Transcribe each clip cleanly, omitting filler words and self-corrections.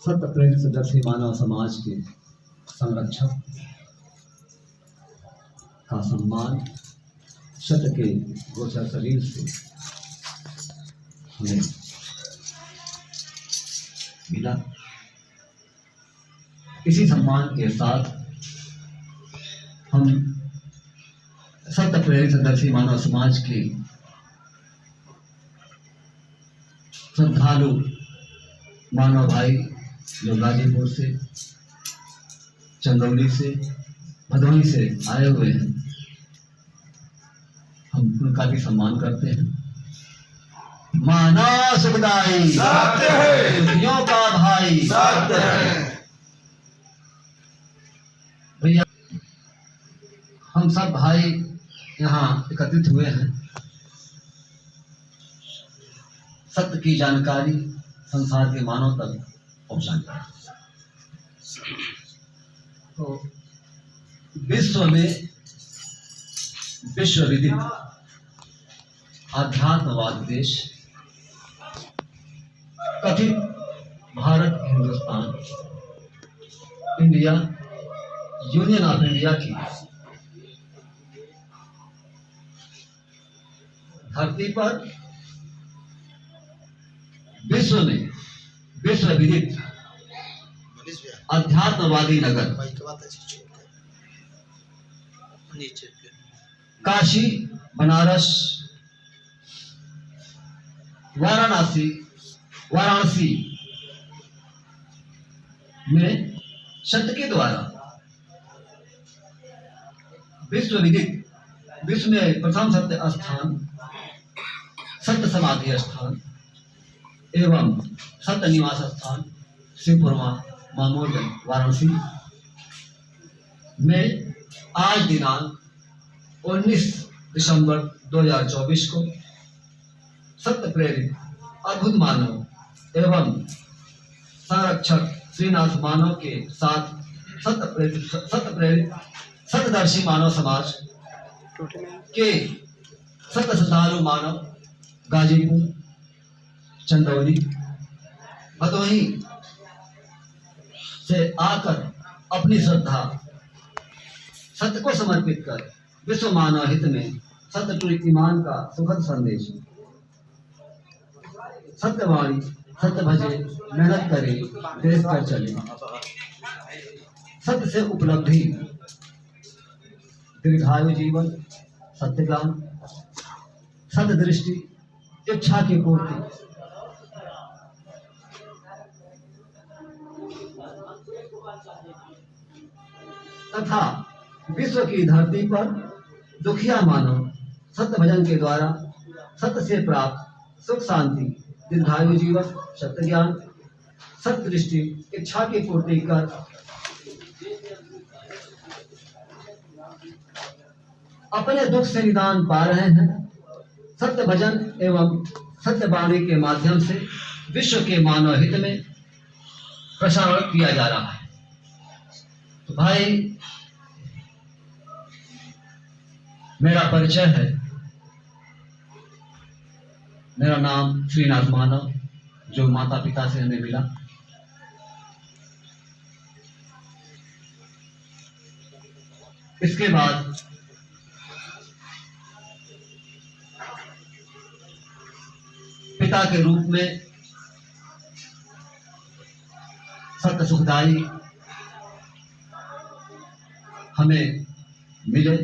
सत्य प्रेरित सदस्य मानव समाज के संरक्षक का सम्मान सत्य के गोचर शरीर से हमें मिला। इसी सम्मान के साथ हम सत्य प्रेरित सदस्य मानव समाज के श्रद्धालु मानव भाई जो गाजीपुर से, चंदौली से, भदोही से आए हुए हैं, हम उनका भी सम्मान करते हैं। मानव सुखदाई सत्य है, दुखियों का भाई सत्य है। भैया, हम सब भाई यहाँ एकत्रित हुए हैं सत्य की जानकारी संसार के मानव तक पहुंचाने। तो विश्व में विश्व विदित आध्यात्मवाद देश कथित Bharat, Hindustan, India, union of India की धरती पर विश्व में विश्व विदित आध्यात्मवादी नगर काशी, बनारस, वाराणसी में सत्य के द्वारा विश्व विदित, विश्व में प्रथम सत्य स्थान, सत्य समाधि स्थान एवं सत्य निवास स्थान शिवपुरमा मामूरगंज वाराणसी में आज दिनांक 19 दिसंबर 2024 को सत्य प्रेरित अद्भुत मानव एवं संरक्षक श्रीनाथ मानव के साथ सत्य प्रेरित सत्यदर्शी मानव समाज के सत्य श्रद्धालु मानव गाजीपुर, चंदौली, भदोही से आकर अपनी श्रद्धा सत्य को समर्पित कर विश्व मानव हित में सत्य टू ईमान का सुखद संदेश, सत्यवाणी, सत्य भजे, मेहनत करे, देश कर चले, सत्य से उपलब्धि, दीर्घायु जीवन, सत्य ज्ञान, सत्य दृष्टि, इच्छा की पूर्ति, तथा विश्व की धरती पर दुखिया मानव सत्य भजन के द्वारा सत्य से प्राप्त सुख शांति, दीर्घायु जीवन, सत्य ज्ञान, सत्य दृष्टि, इच्छा की पूर्ति कर अपने दुख से निदान पा रहे हैं। सत्य भजन एवं सत्य वाणी के माध्यम से विश्व के मानव हित में प्रसारण किया जा रहा है। तो भाई, मेरा परिचय है, मेरा नाम श्रीनाथ मानव, जो माता पिता से हमें मिला। इसके बाद पिता के रूप में सत्य सुखदाई हमें मिले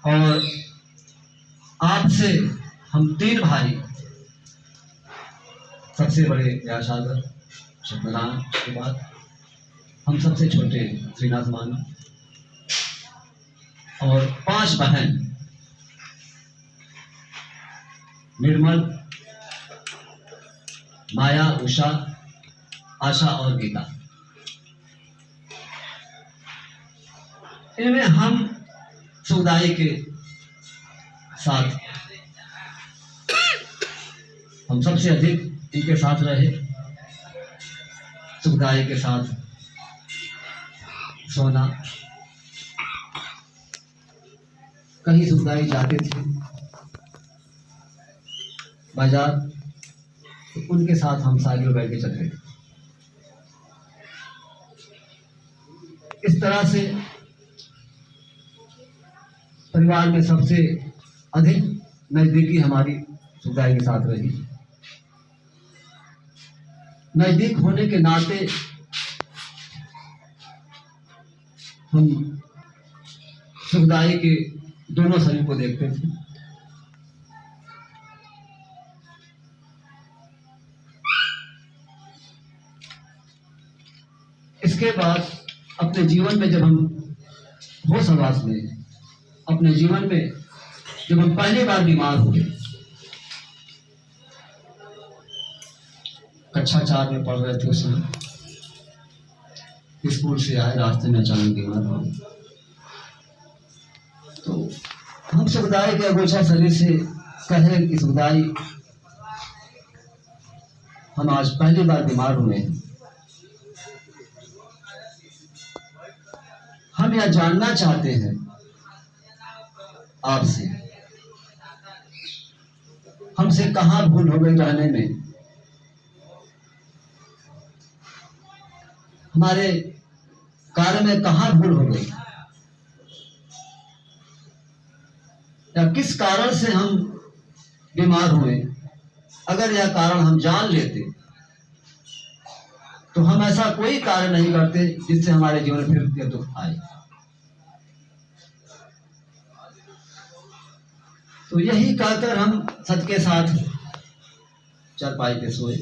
और आपसे हम तीन भाई, सबसे बड़े व्यासागर सत्यनारायण के बाद हम सबसे छोटे श्रीनाथ मानव और 5 बहन निर्मल, माया, उषा, आशा और गीता। इनमें हम सुखदाई के साथ हम सबसे अधिक इनके साथ रहे। सुखदाई के साथ सोना, कहीं सुखदाई जाते थे बाजार, तो उनके साथ हम साइकिल बैठ के चल रहे थे। इस तरह से परिवार में सबसे अधिक नजदीकी हमारी सुखदाई के साथ रही। नजदीक होने के नाते हम सुखदाई के दोनों शरीर को देखते थे। इसके बाद अपने जीवन में जब हम होश हवास में, अपने जीवन में जब हम पहली बार बीमार हुए, कक्षा 4 में पढ़ रहे थे उस समय, स्कूल से आए, रास्ते में अचानक बीमार हो, तो हम सुखदाई के अगोचर शरीर से कहे कि सुखदाई, हम आज पहली बार बीमार हुए हैं, हम यह जानना चाहते हैं आपसे, हमसे कहाँ भूल हो गई रहने में, हमारे कार्य में कहाँ भूल हो गई, या किस कारण से हम बीमार हुए। अगर यह कारण हम जान लेते तो हम ऐसा कोई कार्य नहीं करते जिससे हमारे जीवन में फिर यह दुख आए। तो यही कहकर हम सत के साथ चारपाई पे सोए।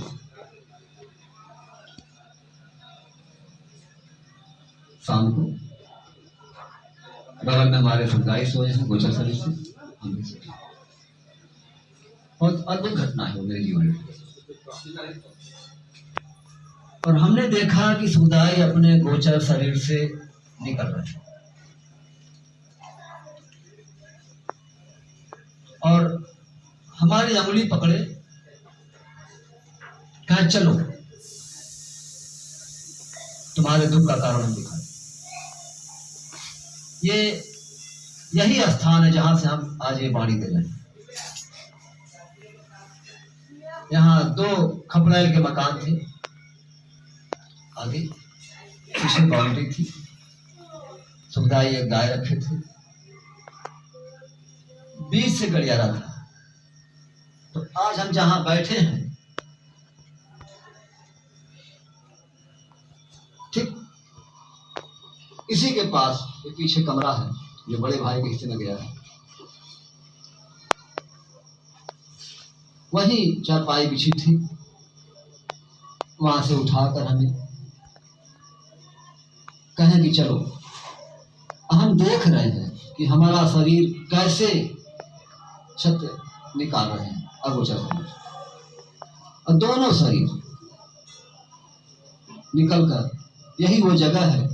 शाम को बगल में हमारे सुखदाई सोए हैं गोचर शरीर से, हम भी सोए। बहुत अद्भुत घटना है वो मेरे जीवन में। और हमने देखा कि सुखदाई अपने गोचर शरीर से निकल रहे हैं और हमारी अंगुली पकड़े, कहा चलो तुम्हारे दुख का कारण हम दिखाएं। यही स्थान है जहां से हम आज ये वाणी दे रहे हैं। यहाँ 2 खपड़ैल के मकान थे, आगे पीछे बाउंड्री थी, सुखदाई एक गाय रखे थे, बीच से गलियारा था। तो आज हम जहां बैठे हैं, ठीक इसी के पास ये पीछे कमरा है जो बड़े भाई के हिस्से में गया है, वहीं चारपाई बिछी थी। वहां से उठाकर हमें कहें कि चलो, हम देख रहे हैं कि हमारा शरीर कैसे सत्य निकाल रहे हैं अगोचर शरीर, और दोनों शरीर निकलकर यही वो जगह है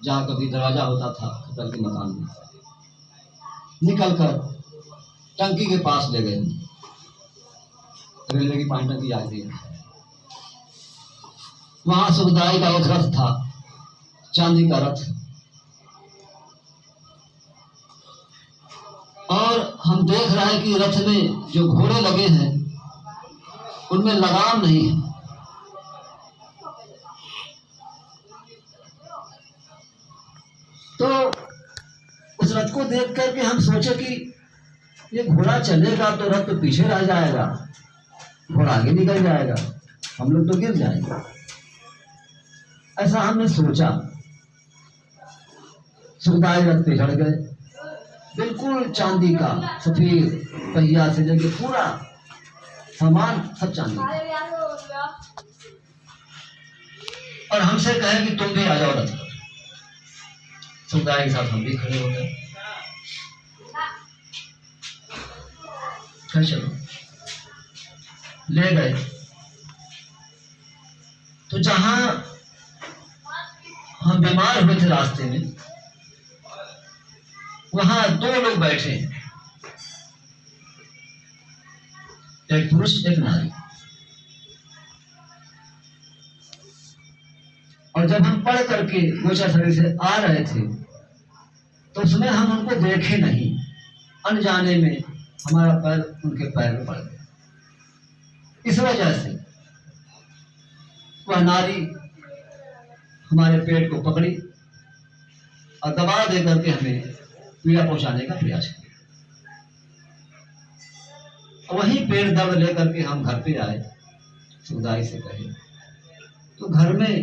जहाँ कभी दरवाजा होता था खपड़ैल के मकान में, निकलकर टंकी के पास ले गए। रेलवे की पानी टंकी आ गई, वहां सुखदाई का एक रथ था, चांदी का रथ, और हम देख रहे हैं कि रथ में जो घोड़े लगे हैं उनमें लगाम नहीं है। तो उस रथ को देख करके हम सोचे कि ये घोड़ा चलेगा तो रथ तो पीछे रह जाएगा, घोड़ा आगे निकल जाएगा, हम लोग तो गिर जाएंगे, ऐसा हमने सोचा। सुखदाई रथ पे चढ़ गए, बिल्कुल चांदी का सफेद पहिया से लेके पूरा सामान सब चांदी का। और हमसे कहे कि तुम भी आ जाओ रथ। सुखदाई के साथ हम भी खड़े हो गए, चलो ले गए। तो जहां हम बीमार हुए थे रास्ते में, वहां 2 लोग बैठे, एक पुरुष एक नारी। और जब हम पढ़ करके गोचर शरीर से आ रहे थे तो उसमें हम उनको देखे नहीं, अनजाने में हमारा पैर उनके पैर में पड़ गया। इस वजह से वह नारी हमारे पेट को पकड़ी और दबा दे करके हमें पीड़ा पहुंचाने का प्रयास किया। वही पेट दर्द लेकर के हम घर पे आए, सुखदाई से कहे तो घर में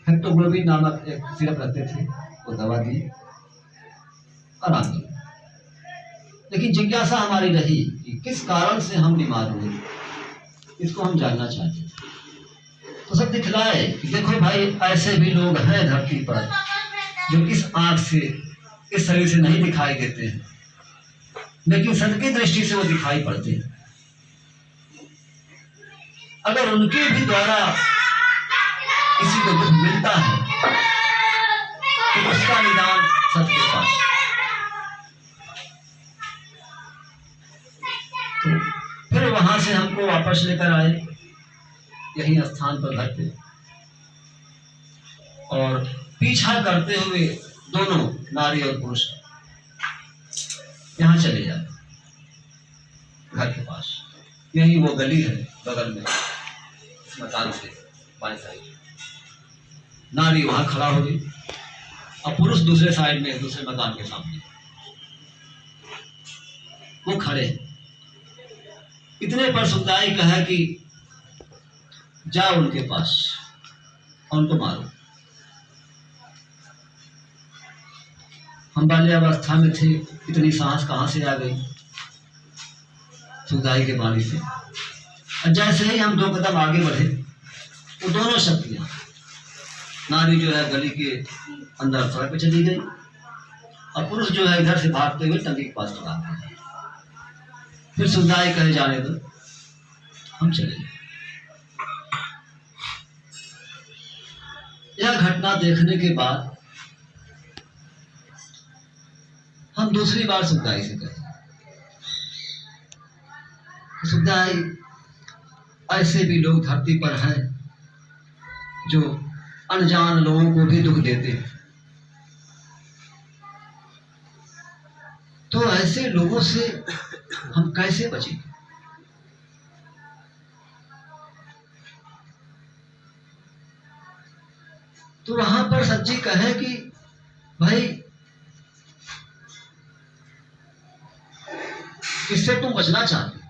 हेक्टोग्लोबिन नामक एक सिरप रखते थे, वो दवा दी, आराम मिला। लेकिन जिज्ञासा हमारी रही कि किस कारण से हम बीमार हुए, इसको हम जानना चाहते थे। तो सब दिखलाए कि देखो भाई, ऐसे भी लोग हैं धरती पर जो इस आंख से, इस शरीर से नहीं दिखाई देते हैं, लेकिन सत की दृष्टि से वो दिखाई पड़ते हैं। अगर उनके भी द्वारा किसी को दुख मिलता है तो उसका निदान सत्य के पास। तो फिर वहां से हमको वापस लेकर आए यही स्थान पर घर पे, और पीछा करते हुए दोनों नारी और पुरुष यहाँ चले जाते घर के पास। यही वो गली है बगल में, मकान से बाएं साइड। नारी वहां खड़ा हो गई और पुरुष दूसरे साइड में, दूसरे मकान के सामने वो खड़े। इतने पर सुखदाई कहा कि जाओ उनके पास और उनको मारो। हम बाल्यावस्था में थे, इतनी साहस कहाँ से आ गई सुखदाई के वाणी से। और जैसे ही हम 2 कदम आगे बढ़े, वो दोनों शक्तियां, नारी जो है गली के अंदर सड़क पे चली गई और पुरुष जो है इधर से भागते हुए टंकी के पास खड़ा है। फिर सुखदाई कहे जाने दो, हम चले गए। यह घटना देखने के बाद हम दूसरी बार सुखदाई से कहे, सुखदाई, ऐसे भी लोग धरती पर हैं जो अनजान लोगों को भी दुख देते हैं। तो ऐसे लोगों से हम कैसे बचें? तो वहां पर सच्ची कहे कि भाई, किससे तुम बचना चाहते?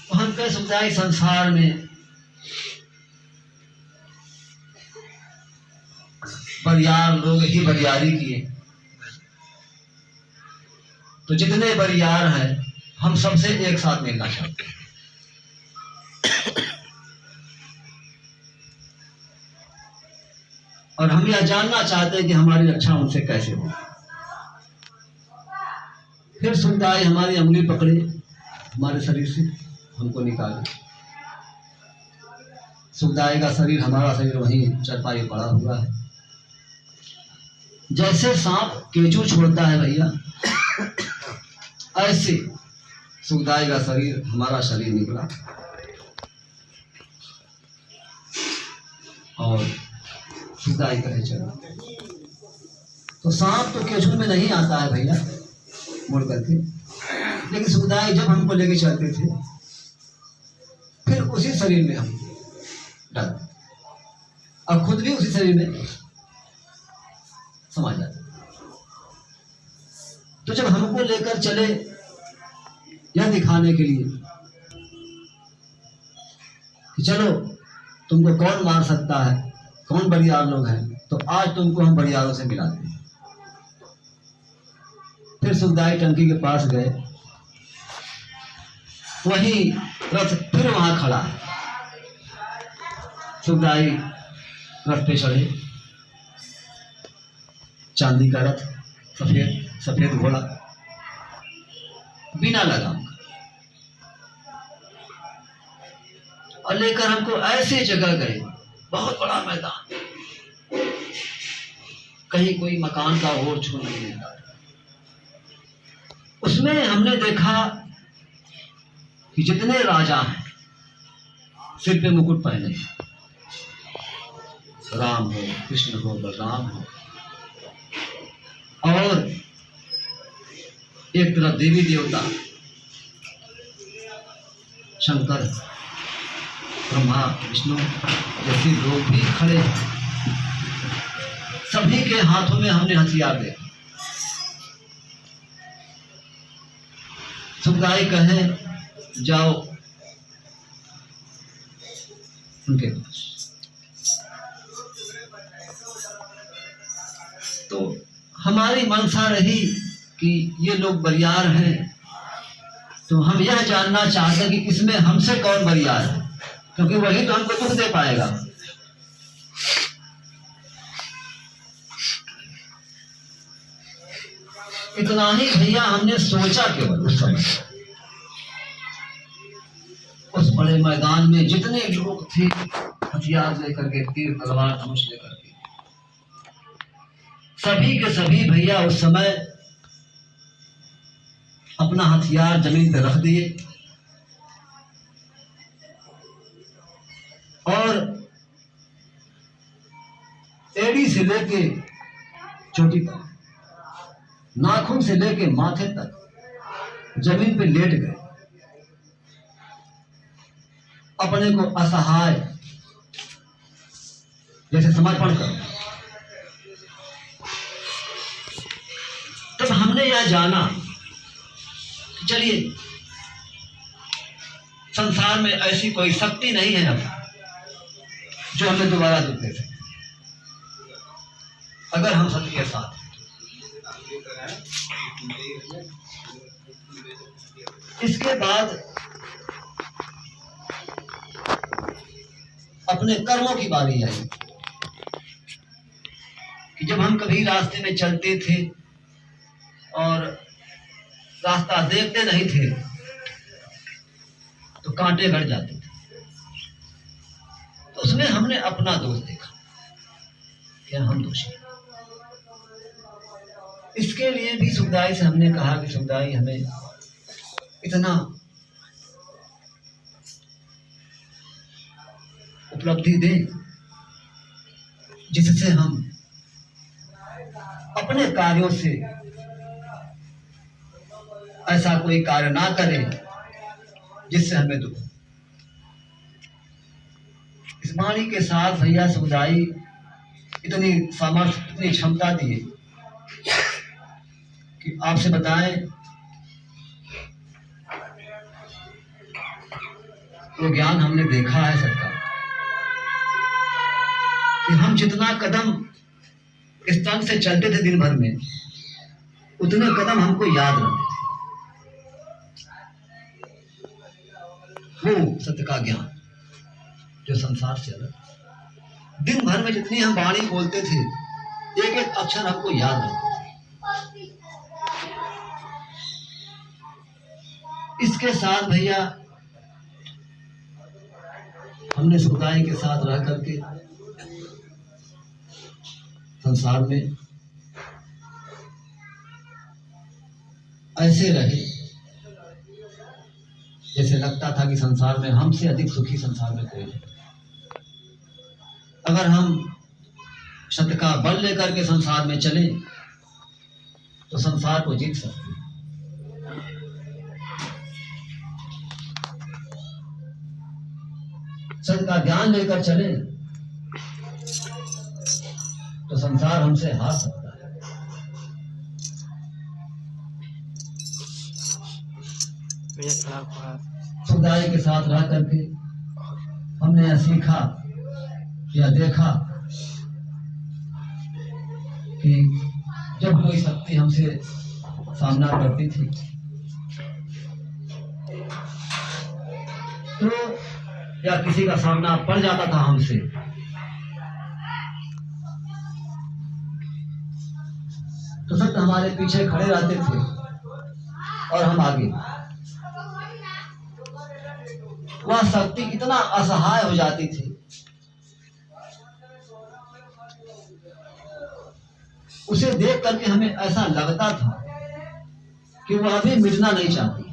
तो हम कह सुखदाई, संसार में बरियार लोग ही बरियारी किए, तो जितने बरियार हैं हम सबसे एक साथ मिलना चाहते हैं। और हम यह जानना चाहते हैं कि हमारी रक्षा उनसे कैसे हो। फिर सुखदाई हमारी अंगुली पकड़े, हमारे शरीर से हमको निकाले। सुखदाई का शरीर, हमारा शरीर वहीं चरपाई पड़ा हुआ है। जैसे सांप केंचू छोड़ता है भैया, ऐसे सुखदाई का शरीर, हमारा शरीर निकला और सुखदाई कहे चला। तो सांप तो केंचू में नहीं आता है भैया मुड़ करके, लेकिन सुखदाई जब हमको लेके चलते थे फिर उसी शरीर में हम डर और खुद भी उसी शरीर में समा जाते। तो जब हमको लेकर चले यह दिखाने के लिए कि चलो तुमको कौन मार सकता है, कौन बरियार लोग हैं, तो आज तुमको हम बरियारों से मिलाते हैं। फिर सुखदाई टंकी के पास गए, वही रथ फिर वहां खड़ा है। सुखदाई रथ पे चढ़े, चांदी का रथ, सफेद सफेद घोड़ा, बिना लगाम, और लेकर हमको ऐसे जगह गए, बहुत बड़ा मैदान, कहीं कोई मकान का ओर छू नहीं मिलता। उसमें हमने देखा कि जितने राजा हैं सिर पे मुकुट पहने, राम हो, कृष्ण हो, बलराम हो, और एक तरफ देवी देवता, शंकर, ब्रह्मा, विष्णु जैसे लोग भी खड़े हैं। सभी के हाथों में हमने हथियार दे। सुखदाई कहे जाओ उनके पास। तो हमारी मनसा रही कि ये लोग बरियार हैं, तो हम यह जानना चाहते हैं कि इसमें हमसे कौन बरियार है, क्योंकि वही तो हमको दुख दे पाएगा। इतना ही भैया हमने सोचा केवल उस समय। उस बड़े मैदान में जितने लोग थे हथियार लेकर के, तीर तलवार धनुष लेकर के, सभी के सभी भैया उस समय अपना हथियार जमीन पर रख दिए और एड़ी से लेके चोटी तक, नाखून से लेके माथे तक जमीन पे लेट गए, अपने को असहाय जैसे समर्पण कर। तब हमने यह जाना कि चलिए, संसार में ऐसी कोई शक्ति नहीं है अब जो हमें दोबारा दुख दे सके, अगर हम सत्य के साथ। इसके बाद अपने कर्मों की बारी आई कि जब हम कभी रास्ते में चलते थे और रास्ता देखते नहीं थे तो कांटे गड़ जाते थे, तो उसमें हमने अपना दोष देखा, क्या हम दोषी। इसके लिए भी सुखदाई से हमने कहा कि सुखदाई हमें इतना उपलब्धि दे जिससे हम अपने कार्यों से ऐसा कोई कार्य ना करें जिससे हमें दुख। इस वाणी के साथ भैया सुखदाई इतनी सामर्थ्य, इतनी क्षमता दिए कि आपसे बताएं, वो ज्ञान हमने देखा है सबका कि हम जितना कदम इस तन से चलते थे दिन भर में, उतने कदम हमको याद रहते थे। वो सत्य का ज्ञान जो संसार से अलग। दिन भर में जितनी हम वाणी बोलते थे, एक एक अक्षर हमको याद रहता था। इसके साथ भैया हमने सुखदाई के साथ रह करके संसार में ऐसे रहे जैसे लगता था कि संसार में हमसे अधिक सुखी संसार में कोई नहीं। अगर हम सत्य का बल लेकर के संसार में चले तो संसार को जीत सकते हैं। सत्य का ज्ञान लेकर चले तो संसार हमसे हार सकता है। सुखदाई के साथ रह करके हमने यह सीखा या देखा कि जब कोई शक्ति हमसे सामना करती थी तो या किसी का सामना पड़ जाता था हमसे, तो सत्य हमारे पीछे खड़े रहते थे और हम आगे। वह शक्ति इतना असहाय हो जाती थी उसे देख करके हमें ऐसा लगता था कि वह भी मिटना नहीं चाहती।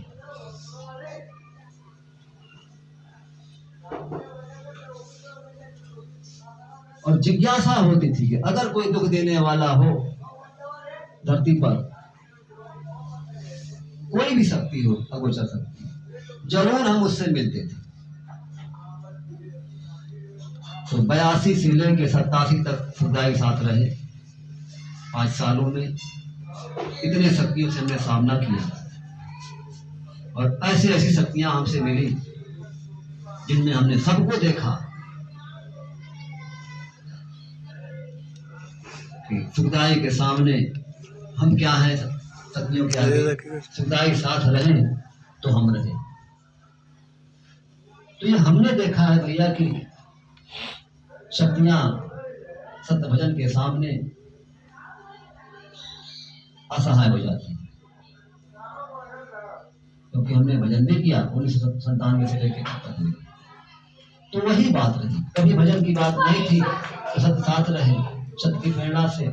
और जिज्ञासा होती थी कि अगर कोई दुख देने वाला हो धरती पर, कोई भी शक्ति हो, अगोचर शक्ति, जरूर हम उससे मिलते थे। तो 82 से लेकर 87 तक सुखदाई साथ रहे। 5 सालों में इतने शक्तियों से हमने सामना किया और ऐसी ऐसी शक्तियां हमसे मिली जिनमें हमने सबको देखा कि सुखदाई के सामने हम क्या हैं, शक्तियों के आगे सुखदाई साथ रहे तो हम रहे। तो ये हमने देखा है भैया कि शक्तियां सत्य भजन के सामने असहाय हो जाती हैं, क्योंकि हमने भजन भी किया 1997 से लेकर अब तक। तो वही बात रही, कभी भजन की बात नहीं थी तो सत्य साथ रहे, सत्य की प्रेरणा से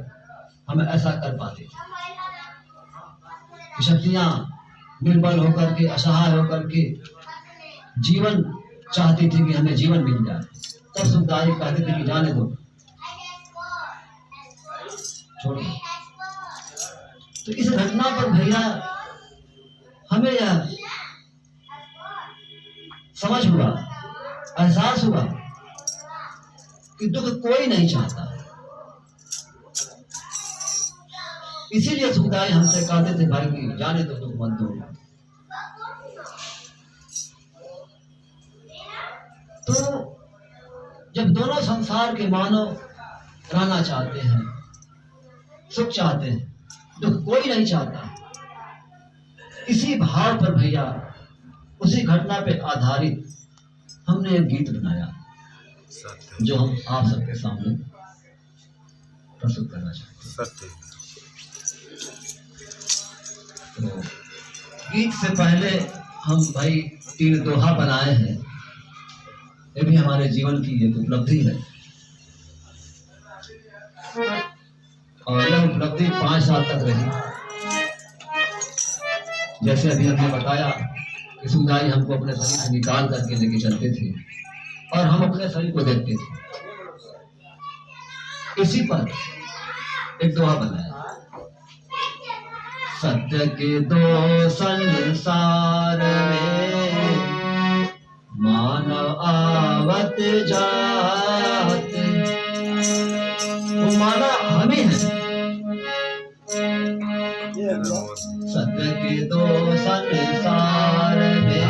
हम ऐसा कर पाते थे। शक्तियां निर्बल होकर के, असहाय होकर के जीवन चाहती थी कि हमें जीवन मिल जाए, तब सुखदाई कहते थे कि जाने दो, छोड़ो। तो इस घटना पर भैया हमें यह समझ हुआ, एहसास हुआ कि दुख कोई नहीं चाहता। इसीलिए सुखदाई हमसे कहते थे भाई कि जाने दो, दुख मत दो। तो जब दोनों संसार के मानव रहना चाहते हैं, सुख चाहते हैं, दुख कोई नहीं चाहता, इसी भाव पर भैया उसी घटना पे आधारित हमने एक गीत बनाया जो हम आप सबके सामने प्रस्तुत करना चाहते हैं। तो गीत से पहले हम भाई 3 दोहा बनाए हैं, ये भी हमारे जीवन की एक उपलब्धि है और यह उपलब्धि 5 साल तक रही। जैसे अभी हमने बताया कि सुखदाई हमको अपने शरीर से निकाल करके लेके चलते थे और हम अपने शरीर को देखते थे। इसी पर एक दोहा बनाया, सत्य के दो संसार में मानव आवत जात। वो मानव हम ही हैं। सत्य के दो संसार में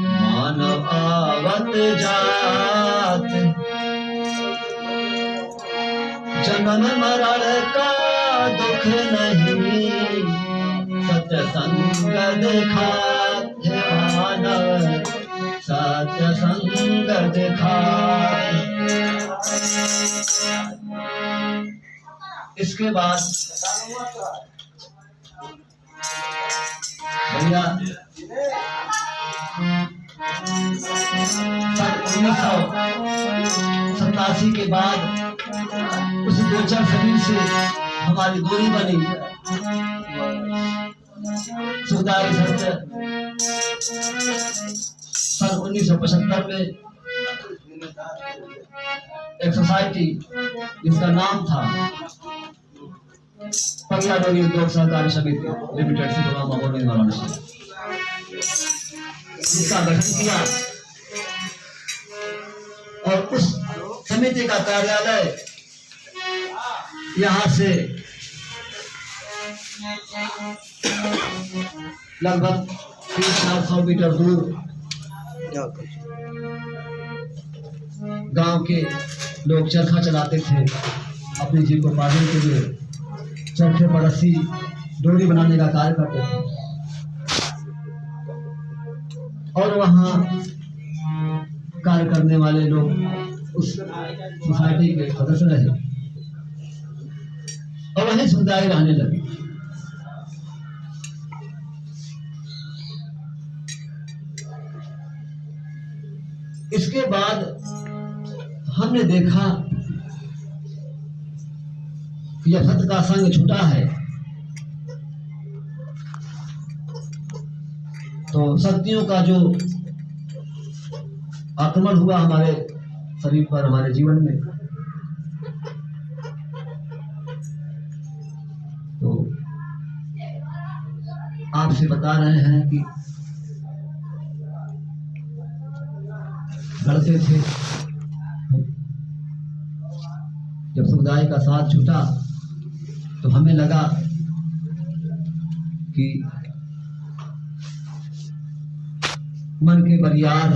मानव आवत जात। जन्म मरण का दुख नहीं, सत्य संग देखा मानव, सत्य संग देखा। इसके बाद भैया 1987 के बाद उस गोचर शरीर से हमारी दूरी बनी। सुखदाई सत्य सन 1975 में एक सोसाइटी जिसका नाम था पगिया डोरी उद्योग सहकारी समिति लिमिटेड से वाराणसी, जिसका गठन किया और उस समिति का कार्यालय यहाँ से लगभग 300-400 मीटर दूर गांव के लोग चरखा चलाते थे अपनी जीविकोपार्जन के लिए। चरखे पर रस्सी डोरी बनाने का कार्य करते थे और वहाँ कार्य करने वाले लोग उस सोसाइटी के सदस्य रहे और वहीं सुखदाई रहने लगी। इसके बाद हमने देखा कि जब सत्य का संग छूटा है तो शक्तियों का जो आक्रमण हुआ हमारे शरीर पर, हमारे जीवन में, तो आपसे बता रहे हैं कि लड़ते थे। जब समुदाय का साथ छूटा तो हमें लगा कि मन के बरियार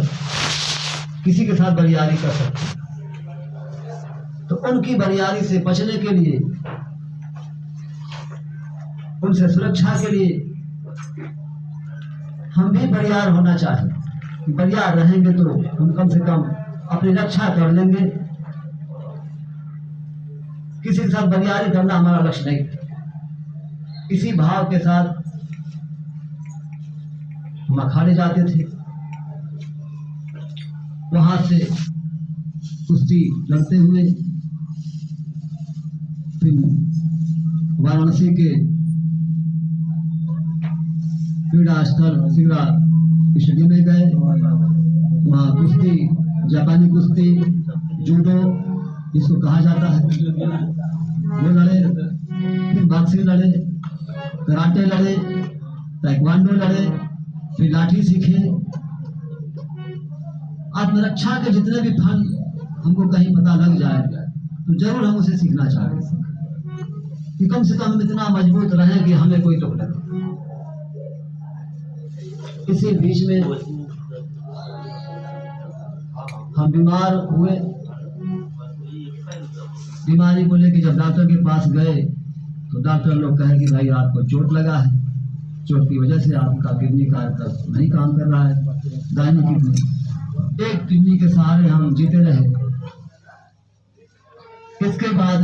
किसी के साथ बरियारी कर सकते, तो उनकी बरियारी से बचने के लिए, उनसे सुरक्षा के लिए हम भी बरियार होना चाहें। बरियार रहेंगे तो हम कम से कम अपनी रक्षा कर लेंगे। किसी के साथ बरियारी करना हमारा लक्ष्य नहीं। इसी भाव के साथ हम अखाड़े जाते थे, वहां से कुश्ती लड़ते हुए फिर वाराणसी के क्रीड़ा स्थल सिगरा स्टेडियम में गए। वहाँ कुश्ती, जापानी कुश्ती, जूडो जिसको कहा जाता है, वो लड़े। फिर बॉक्सिंग लड़े, कराटे लड़े, ताइक्वांडो लड़े, फिर लाठी सीखे। आत्मरक्षा के जितने भी फन हमको कहीं पता लग जाए तो जरूर हम उसे सीखना चाहेंगे कि कम से कम हम इतना मजबूत रहें कि हमें कोई दुख लगे। इसी बीच में हम बीमार हुए। बीमारी को लेकर जब डॉक्टर के पास गए तो डॉक्टर लोग कहे कि भाई आपको चोट लगा है, चोट की वजह से आपका किडनी कार्य नहीं काम कर रहा है, दाहिनी किडनी। एक किडनी के सहारे हम जीते रहे। इसके बाद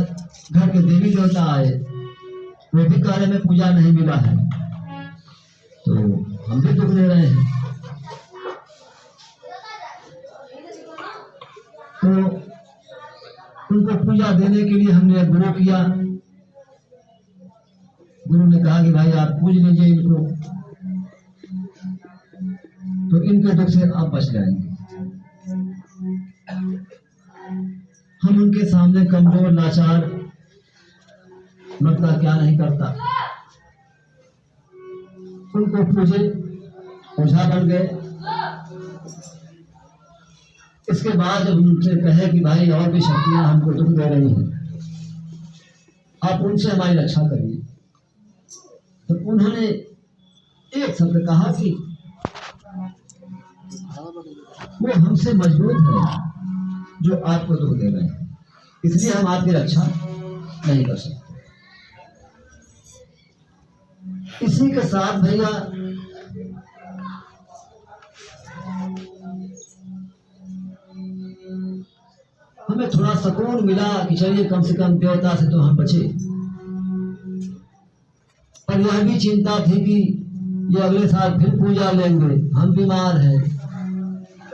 घर के देवी देवता आए, वो भी कार्य में पूजा नहीं मिला है, तो हम भी दुख दे रहे हैं। तो उनको पूजा देने के लिए हमने गुरु किया। गुरु ने कहा कि भाई आप पूज लीजिए इनको, तो इनके दुख से आप बच जाएंगे। हम उनके सामने कमजोर, लाचार, लगता क्या नहीं करता, उनको पूजे, ओझा बन गए। इसके बाद जब उनसे कहे कि भाई और भी शक्तियां हमको दुख दे रही हैं, आप उनसे हमारी रक्षा करिए, तो उन्होंने एक शब्द कहा कि वो हमसे मजबूत है जो आपको दुख दे रहे हैं, इसलिए हम आपकी रक्षा नहीं कर सकते। इसी के साथ भैया हमें थोड़ा सुकून मिला कि चलिए कम से कम देवता से तो हम बचे। पर यह भी चिंता थी कि ये अगले साल फिर पूजा लेंगे, हम बीमार हैं,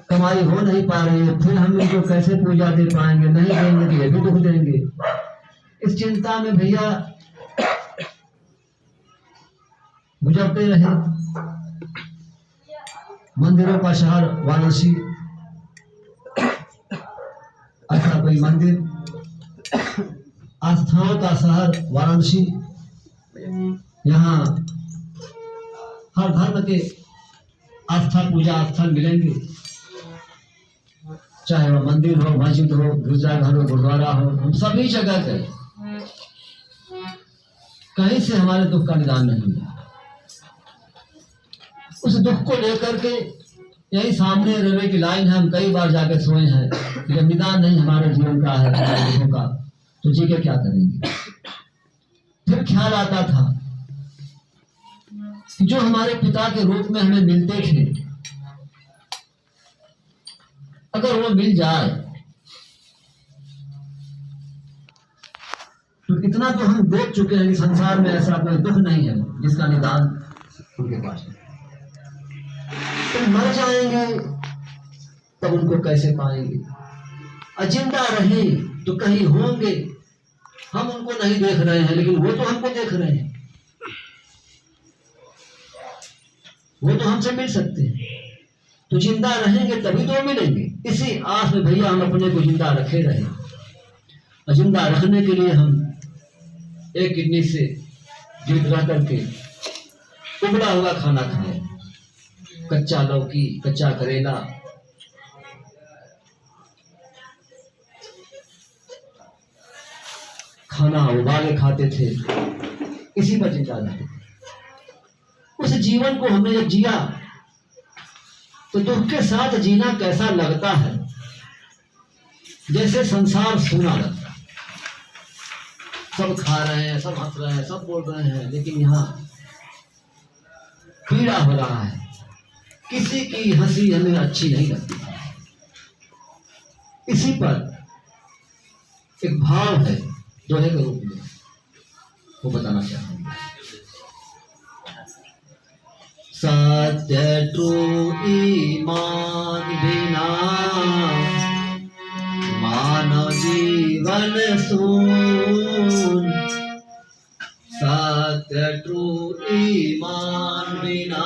कमाई हो नहीं पा रही है, फिर हम इनको कैसे पूजा दे पाएंगे, नहीं देंगे तो ये भी दुख देंगे। इस चिंता में भैया गुजरते रहे। मंदिरों का शहर वाराणसी, ऐसा कोई मंदिर, आस्थाओं का शहर वाराणसी। यहाँ हर धर्म के आस्था पूजा स्थल मिलेंगे, चाहे वह मंदिर हो, मस्जिद हो, गिरजाघर हो, गुरुद्वारा हो। हम सभी जगह गए, कहीं से हमारे दुख का निदान नहीं हुआ। उस दुख को लेकर के यही सामने रेलवे की लाइन है, हम कई बार जाके सोए हैं। जब निदान नहीं हमारे जीवन का है, हमारे दुखों का, तो जी के क्या करेंगे। फिर ख्याल आता था कि जो हमारे पिता के रूप में हमें मिलते थे, अगर वो मिल जाए तो इतना तो हम देख चुके हैं कि संसार में ऐसा कोई दुख नहीं है जिसका निदान उनके पास है। तो मर जाएंगे तब उनको कैसे पाएंगे, अजिंदा रहे तो कहीं होंगे, हम उनको नहीं देख रहे हैं लेकिन वो तो हमको देख रहे हैं, वो तो हमसे मिल सकते हैं। तो जिंदा रहेंगे तभी तो मिलेंगे। इसी आस में भैया हम अपने को जिंदा रखे रहे, और जिंदा रखने के लिए हम एक किडनी से जीवित रह करके उबला हुआ खाना खाएं, कच्चा लौकी, कच्चा करेला, खाना उबाले खाते थे, इसी पर जिंदा रहते थे। उस जीवन को हमने जब जिया तो दुख के साथ जीना कैसा लगता है, जैसे संसार सूना लगता है। सब खा रहे हैं, सब हंस रहे हैं, सब बोल रहे हैं, लेकिन यहाँ पीड़ा हो रहा है। किसी की हंसी हमें अच्छी नहीं लगती। इसी पर एक भाव है दोहे के रूप में, वो बताना चाहूंगा। सत्य ट्रू ईमान बिना मानव जीवन सून। सत्य ट्रू ईमान बिना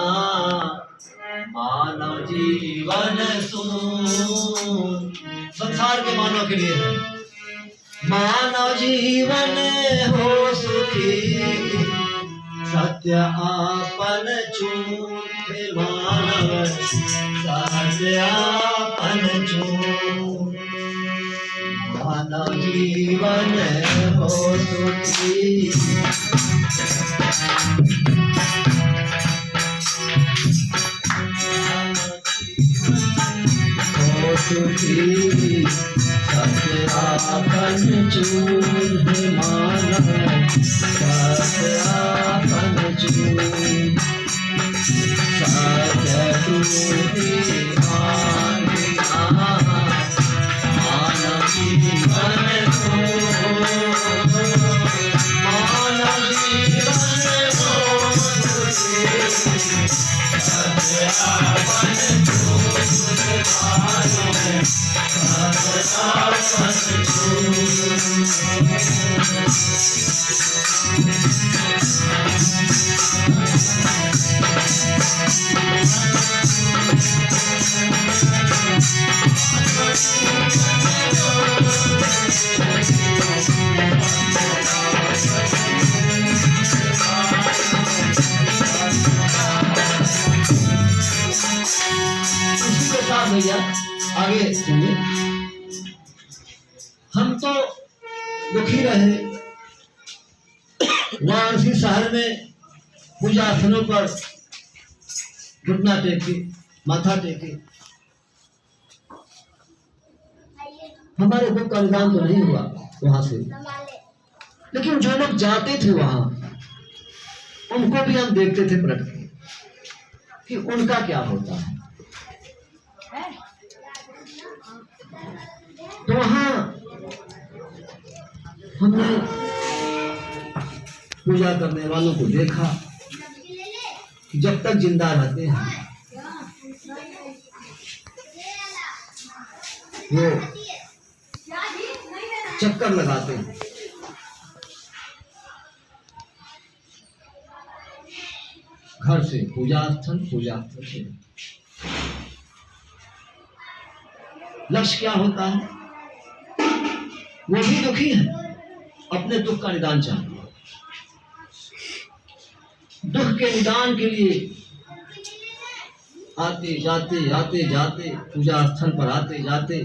मानव जीवन सून। संसार के मानव के लिए है। मानव जीवन हो सुखी, सत्य आपन चून। मानव सत्य आपन चून। मानव जीवन हो सुखी, हो सुखी, सत्य आपन चून। मानव सत्य आपन चून। सत्य ट्रू ईमान बिना मानव जीवन सून। मानव जीवन हो सुखी, सत्य आपन चून। मानव सत्य आपन चून। भैया आगे सुनिए। हम तो दुखी रहे, वाराणसी शहर में पूजा स्थलों पर घुटना टेके, माथा टेके, हमारे दुख का निदान तो नहीं हुआ वहां से। लेकिन जो लोग जाते थे वहां, उनको भी हम देखते थे पलट के कि उनका क्या होता है। तो वहां हमने पूजा करने वालों को देखा कि जब तक जिंदा रहते हैं वो चक्कर लगाते हैं। घर से पूजा स्थल से लक्ष्य क्या होता है? वो भी दुखी है, अपने दुख का निदान चाहते हैं। दुख के निदान के लिए आते जाते पूजा स्थल पर आते जाते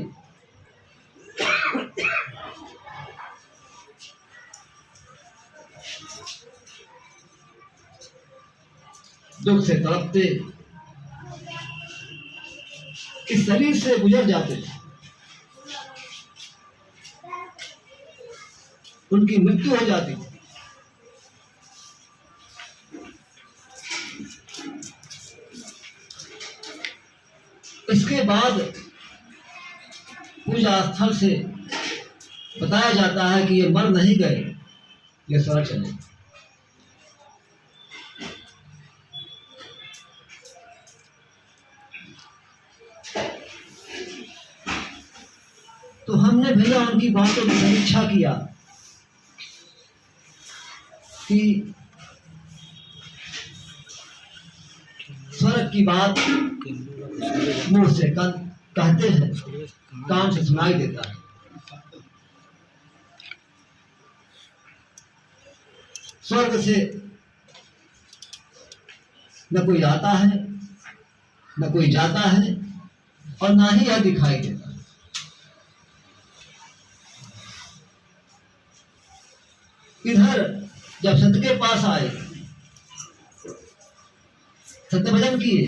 दुख से तड़पते इस शरीर से गुजर जाते थे। उनकी मृत्यु हो जाती थी। इसके बाद पूजा स्थल से बताया जाता है कि ये मर नहीं गए, ये स्वर्ग चले। तो हमने भैया उनकी बातों की समीक्षा किया कि स्वर्ग की बात मुंह से कहते हैं, कान से सुनाई देता है। स्वर्ग से न कोई आता है, न कोई जाता है, और ना ही यह दिखाई देता है। इधर जब संत के पास आए, सत्य भजन किए,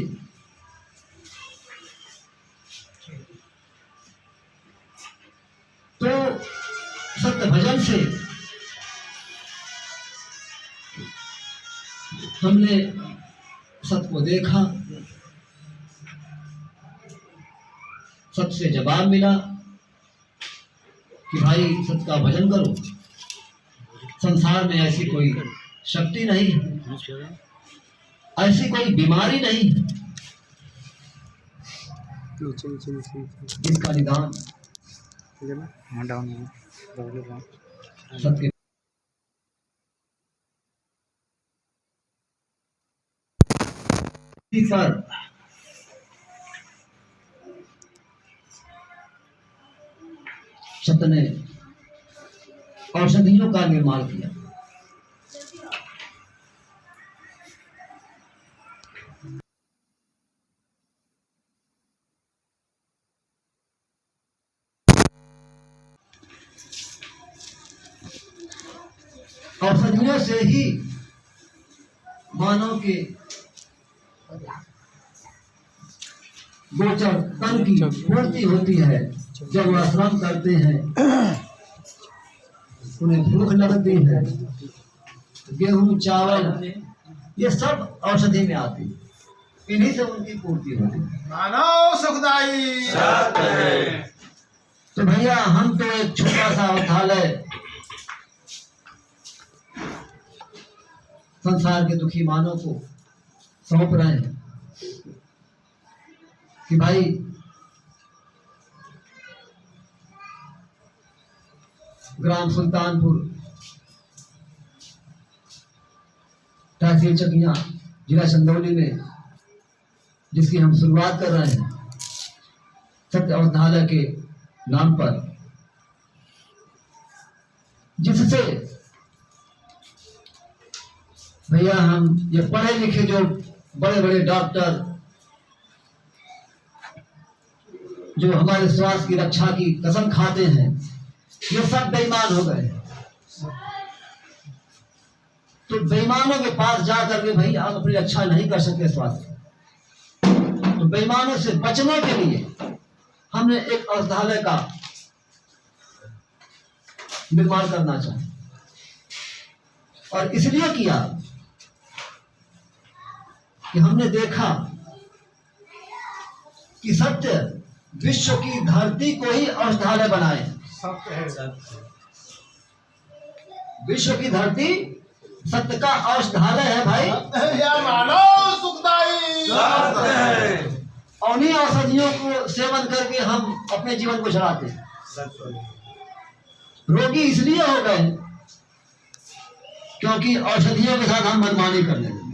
तो सत्य भजन से हमने सत्य को देखा, सत्य से जवाब मिला कि भाई सत्य का भजन करो। संसार में ऐसी कोई शक्ति नहीं है, ऐसी कोई बीमारी नहीं है जिसका निदान सत्य पर सत्य ने औषधियों का निर्माण किया। औषधियों से ही मानव के गोचर तन की पूर्ति होती है। जब वह श्रम करते हैं, उन्हें भूख लगती है, गेहूं चावल ये सब औषधि में आती है, इन्हीं से उनकी पूर्ति होती है। मानव सुखदाई सत्य है। तो भैया हम तो एक छोटा सा औषधालय संसार के दुखी मानव को सौंप रहे हैं कि भाई ग्राम सुल्तानपुर, तहसील चकिया, जिला चंदौली में जिसकी हम शुरुआत कर रहे हैं सत्य औषधालय के नाम पर, जिससे भैया हम ये पढ़े लिखे जो बड़े बड़े डॉक्टर जो हमारे स्वास्थ्य की रक्षा की कसम खाते हैं, ये सब बेईमान हो गए। तो बेईमानों के पास जाकर के भाई आप अपनी रक्षा नहीं कर सकते स्वास्थ्य, तो बेईमानों से बचने के लिए हमने एक औषधालय का निर्माण करना चाहिए। और इसलिए किया कि हमने देखा कि सत्य विश्व की धरती को ही औषधालय बनाए। विश्व की धरती सत्य का औषधालय है भाई। मानव सुखदाई सत्य है। और उन्हीं औषधियों को सेवन करके हम अपने जीवन को चलाते हैं। रोगी इसलिए हो गए क्योंकि औषधियों के साथ हम मनमानी करने लगे।